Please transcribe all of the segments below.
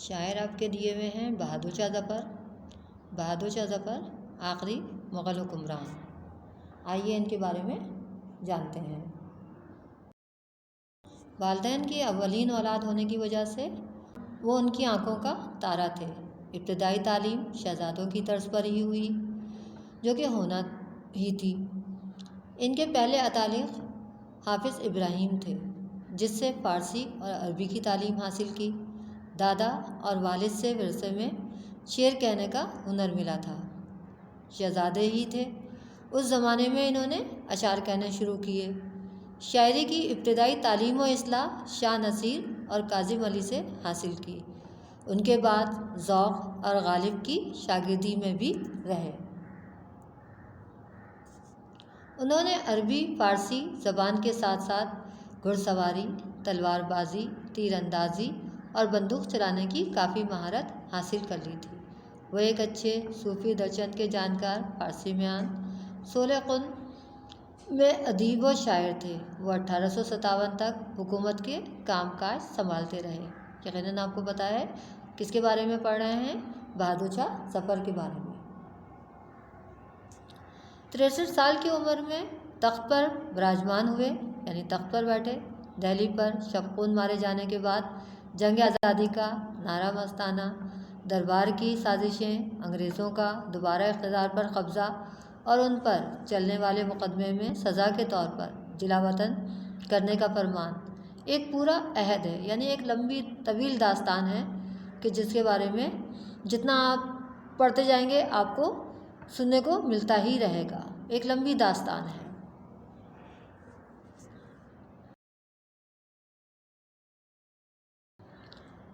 شاعر آپ کے دیے ہوئے ہیں بہادر شاہ ظفر۔ بہادر شاہ ظفر آخری مغل حکمران۔ آئیے ان کے بارے میں جانتے ہیں۔ والدین کی اولین اولاد ہونے کی وجہ سے وہ ان کی آنکھوں کا تارا تھے۔ ابتدائی تعلیم شہزادوں کی طرز پر ہی ہوئی، جو کہ ہونا ہی تھی۔ ان کے پہلے اتالق حافظ ابراہیم تھے، جس سے فارسی اور عربی کی تعلیم حاصل کی۔ دادا اور والد سے ورثے میں شعر کہنے کا ہنر ملا تھا۔ شہزادے ہی تھے اس زمانے میں انہوں نے اشعار کہنے شروع کیے۔ شاعری کی ابتدائی تعلیم و اصلاح شاہ نصیر اور کاظم علی سے حاصل کی۔ ان کے بعد ذوق اور غالب کی شاگردی میں بھی رہے۔ انہوں نے عربی فارسی زبان کے ساتھ ساتھ گھڑ سواری، تلوار بازی، تیر اندازی اور بندوق چلانے کی کافی مہارت حاصل کر لی تھی۔ وہ ایک اچھے صوفی درچند کے جانکار، فارسی میان، سولہ قن میں ادیب و شاعر تھے۔ وہ 1857 تک حکومت کے کام کاج سنبھالتے رہے۔ یقیناً آپ کو پتہ ہے کس کے بارے میں پڑھ رہے ہیں؟ بہادر شاہ ظفر کے بارے میں۔ 63 سال کی عمر میں تخت پر براجمان ہوئے، یعنی تخت پر بیٹھے۔ دہلی پر شبخون مارے جانے کے بعد جنگ آزادی کا نعرہ مستانہ، دربار کی سازشیں، انگریزوں کا دوبارہ اقتدار پر قبضہ اور ان پر چلنے والے مقدمے میں سزا کے طور پر جلا وطن کرنے کا فرمان ایک پورا عہد ہے، یعنی ایک لمبی طویل داستان ہے کہ جس کے بارے میں جتنا آپ پڑھتے جائیں گے آپ کو سننے کو ملتا ہی رہے گا۔ ایک لمبی داستان ہے۔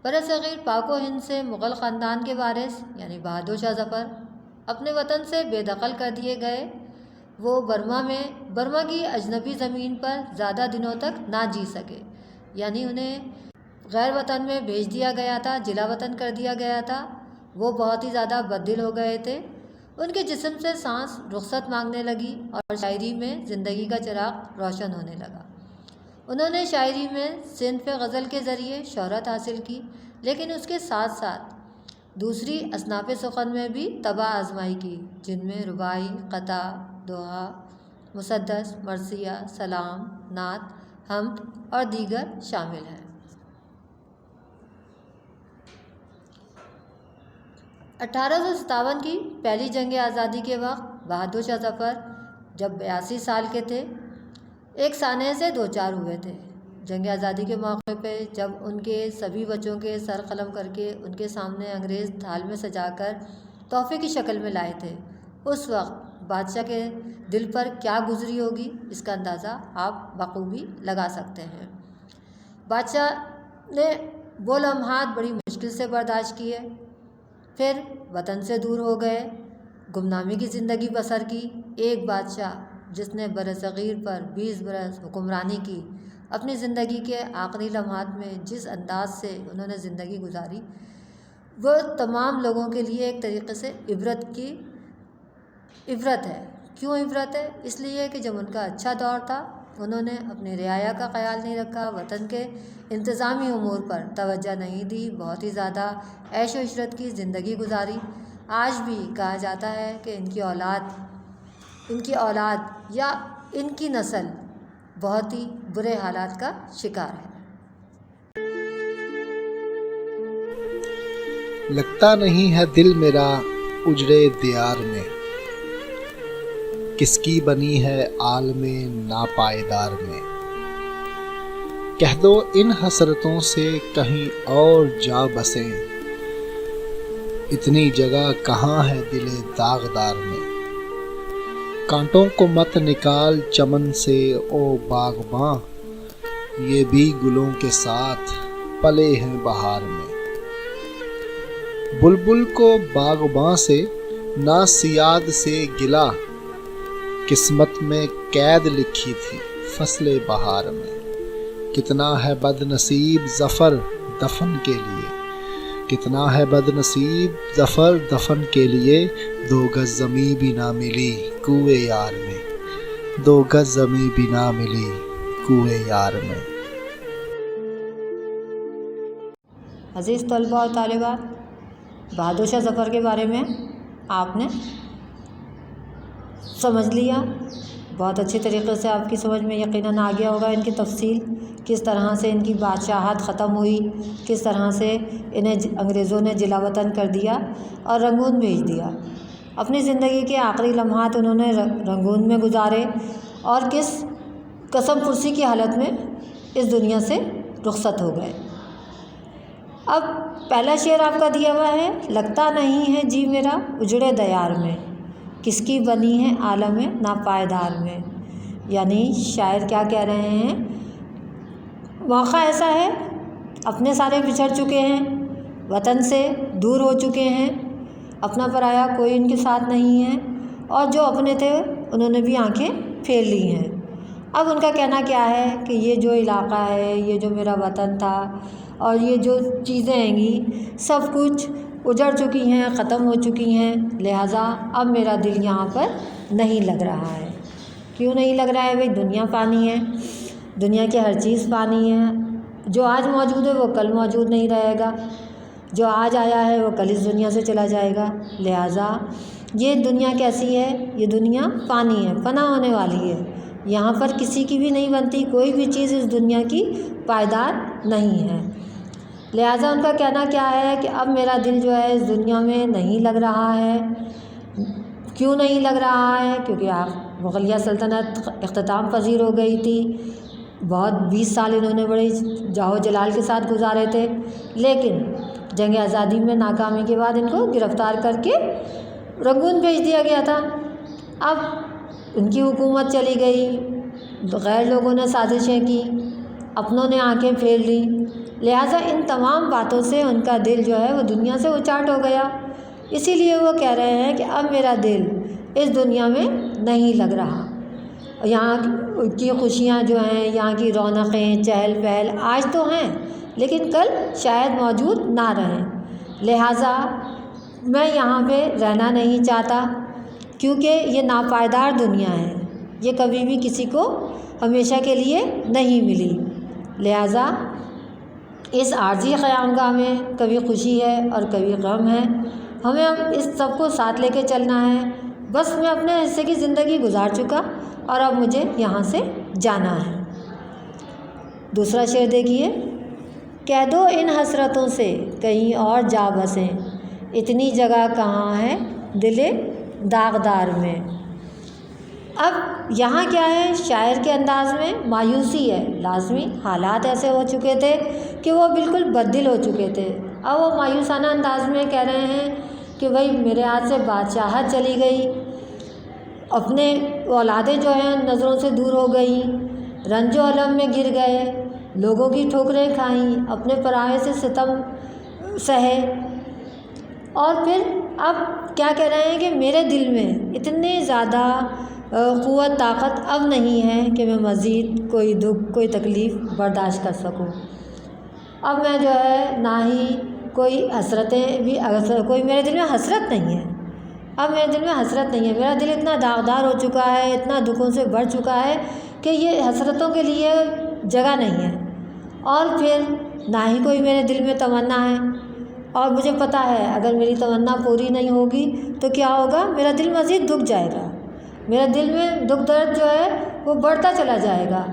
برصغیر پاک و ہند سے مغل خاندان کے وارث یعنی بہادر شاہ ظفر اپنے وطن سے بے دخل کر دیے گئے۔ وہ برما کی اجنبی زمین پر زیادہ دنوں تک نہ جی سکے، یعنی انہیں غیر وطن میں بھیج دیا گیا تھا، جلا وطن کر دیا گیا تھا۔ وہ بہت ہی زیادہ بددل ہو گئے تھے۔ ان کے جسم سے سانس رخصت مانگنے لگی اور شاعری میں زندگی کا چراغ روشن ہونے لگا۔ انہوں نے شاعری میں صنف غزل کے ذریعے شہرت حاصل کی، لیکن اس کے ساتھ ساتھ دوسری اصناف سخن میں بھی طبع آزمائی کی، جن میں رباعی، قطع، دوہا، مسدس، مرثیہ، سلام، نعت، حمد اور دیگر شامل ہیں۔ 1857 کی پہلی جنگ آزادی کے وقت بہادر شاہ ظفر جب 82 سال کے تھے، ایک سانحے سے دوچار ہوئے تھے۔ جنگ آزادی کے موقع پہ جب ان کے سبھی بچوں کے سر قلم کر کے ان کے سامنے انگریز تھال میں سجا کر تحفے کی شکل میں لائے تھے، اس وقت بادشاہ کے دل پر کیا گزری ہوگی، اس کا اندازہ آپ بخوبی لگا سکتے ہیں۔ بادشاہ نے وہ لمحات بڑی مشکل سے برداشت کیے، پھر وطن سے دور ہو گئے، گمنامی کی زندگی بسر کی۔ ایک بادشاہ جس نے برصغیر پر 20 برس حکمرانی کی، اپنی زندگی کے آخری لمحات میں جس انداز سے انہوں نے زندگی گزاری، وہ تمام لوگوں کے لیے ایک طریقے سے عبرت ہے۔ کیوں عبرت ہے؟ اس لیے کہ جب ان کا اچھا دور تھا انہوں نے اپنے رعایا کا خیال نہیں رکھا، وطن کے انتظامی امور پر توجہ نہیں دی، بہت ہی زیادہ عیش و عشرت کی زندگی گزاری۔ آج بھی کہا جاتا ہے کہ ان کی اولاد یا ان کی نسل بہت ہی برے حالات کا شکار ہے۔ لگتا نہیں ہے دل میرا اجڑے دیار میں، کس کی بنی ہے عالم ناپائیدار میں۔ کہہ دو ان حسرتوں سے کہیں اور جا بسیں، اتنی جگہ کہاں ہے دل داغدار میں۔ کانٹوں کو مت نکال چمن سے او باغباں، یہ بھی گلوں کے ساتھ پلے ہیں بہار میں۔ بلبل کو باغباں سے نہ صیاد سے گلا، قسمت میں قید لکھی تھی فصل بہار میں۔ کتنا ہے بد نصیب ظفر دفن کے لیے، کتنا ہے بد نصیب ظفر دفن کے لیے، 2 گز زمیں بھی نہ ملی کوئے یار میں، 2 گز زمیں بھی نہ ملی کوئے یار میں۔ عزیز طلباء اور طالبات، بہادر شاہ ظفر کے بارے میں آپ نے سمجھ لیا، بہت اچھی طریقے سے آپ کی سمجھ میں یقیناً آ گیا ہوگا ان کی تفصیل، کس طرح سے ان کی بادشاہت ختم ہوئی، کس طرح سے انہیں انگریزوں نے جلا وطن کر دیا اور رنگون بھیج دیا۔ اپنی زندگی کے آخری لمحات انہوں نے رنگون میں گزارے اور کس قسم پرسی کی حالت میں اس دنیا سے رخصت ہو گئے۔ اب پہلا شعر آپ کا دیا ہوا ہے، لگتا نہیں ہے جی میرا اجڑے دیار میں، کس کی بنی ہے عالم ناپائیدار میں۔ یعنی شاعر کیا کہہ رہے ہیں، موقع ایسا ہے، اپنے سارے بچھڑ چکے ہیں، وطن سے دور ہو چکے ہیں، اپنا پرایا کوئی ان کے ساتھ نہیں ہے، اور جو اپنے تھے انہوں نے بھی آنکھیں پھیر لی ہیں۔ اب ان کا کہنا کیا ہے کہ یہ جو علاقہ ہے، یہ جو میرا وطن تھا اور یہ جو چیزیں ہیں گی سب کچھ اجڑ چکی ہیں، ختم ہو چکی ہیں، لہٰذا اب میرا دل یہاں پر نہیں لگ رہا ہے۔ کیوں نہیں لگ رہا ہے بھئی؟ دنیا فانی ہے، دنیا کی ہر چیز فانی ہے، جو آج موجود ہے وہ کل موجود نہیں رہے گا، جو آج آیا ہے وہ کل اس دنیا سے چلا جائے گا، لہٰذا یہ دنیا کیسی ہے؟ یہ دنیا فانی ہے، فنا ہونے والی ہے، یہاں پر کسی کی بھی نہیں بنتی، کوئی بھی چیز اس دنیا کی پائیدار نہیں ہے۔ لہٰذا ان کا کہنا کیا ہے کہ اب میرا دل جو ہے اس دنیا میں نہیں لگ رہا ہے۔ کیوں نہیں لگ رہا ہے؟ کیونکہ مغلیہ سلطنت اختتام پذیر ہو گئی تھی، بہت 20 سال انہوں نے بڑے جاہ و جلال کے ساتھ گزارے تھے، لیکن جنگ آزادی میں ناکامی کے بعد ان کو گرفتار کر کے رنگون بھیج دیا گیا تھا۔ اب ان کی حکومت چلی گئی، غیر لوگوں نے سازشیں کی، اپنوں نے آنکھیں پھیر لی، لہٰذا ان تمام باتوں سے ان کا دل جو ہے وہ دنیا سے اچاٹ ہو گیا۔ اسی لیے وہ کہہ رہے ہیں کہ اب میرا دل اس دنیا میں نہیں لگ رہا، یہاں کی خوشیاں جو ہیں، یہاں کی رونقیں، چہل پہل آج تو ہیں لیکن کل شاید موجود نہ رہیں، لہٰذا میں یہاں پہ رہنا نہیں چاہتا، کیونکہ یہ ناپائیدار دنیا ہے، یہ کبھی بھی کسی کو ہمیشہ کے لیے نہیں ملی، لہٰذا اس عارضی قیامگاہ میں کبھی خوشی ہے اور کبھی غم ہے، ہمیں اس سب کو ساتھ لے کے چلنا ہے۔ بس میں اپنے حصے کی زندگی گزار چکا اور اب مجھے یہاں سے جانا ہے۔ دوسرا شعر دیکھیے، کہہ دو ان حسرتوں سے کہیں اور جا بسیں، اتنی جگہ کہاں ہے دل داغدار میں۔ اب یہاں کیا ہے، شاعر کے انداز میں مایوسی ہے، لازمی حالات ایسے ہو چکے تھے کہ وہ بالکل بددل ہو چکے تھے، اب وہ مایوسانہ انداز میں کہہ رہے ہیں کہ بھائی میرے ہاتھ سے بادشاہت چلی گئی، اپنے اولادیں جو ہیں نظروں سے دور ہو گئیں، رنج و الم میں گر گئے، لوگوں کی ٹھوکریں کھائیں، اپنے پرائے سے ستم سہے، اور پھر اب کیا کہہ رہے ہیں کہ میرے دل میں اتنی زیادہ قوت طاقت اب نہیں ہے کہ میں مزید کوئی دکھ کوئی تکلیف برداشت کر سکوں، اب میں جو ہے نہ ہی کوئی حسرتیں بھی، کوئی میرے دل میں حسرت نہیں ہے، اب میرے دل میں حسرت نہیں ہے، میرا دل اتنا داغدار ہو چکا ہے، اتنا دکھوں سے بھر چکا ہے کہ یہ حسرتوں کے لیے جگہ نہیں ہے، اور پھر نہ ہی کوئی میرے دل میں تمنا ہے، اور مجھے پتہ ہے اگر میری تمنا پوری نہیں ہوگی تو کیا ہوگا، میرا دل مزید دکھ جائے گا، میرا دل میں دکھ درد جو ہے وہ بڑھتا چلا جائے گا،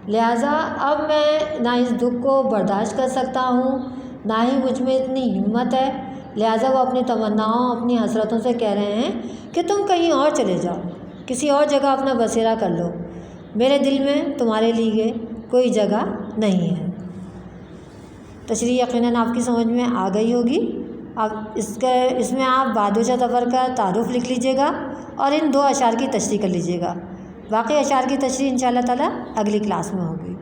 لہٰذا اب میں نہ اس دکھ کو برداشت کر سکتا ہوں، نہ ہی مجھ میں اتنی ہمت ہے، لہٰذا وہ اپنی تمناؤں اپنی حسرتوں سے کہہ رہے ہیں کہ تم کہیں اور چلے جاؤ، کسی اور جگہ اپنا بسیرا کر لو، میرے دل میں تمہارے لیے کوئی جگہ نہیں ہے۔ تشریح یقیناً آپ کی سمجھ میں آ گئی ہوگی۔ اب اس میں آپ بہادر شاہ ظفر کا تعارف لکھ لیجیے گا اور ان 2 اشعار کی تشریح کر لیجیے گا، باقی اشعار کی تشریح انشاءاللہ تعالیٰ اگلی کلاس میں ہوگی۔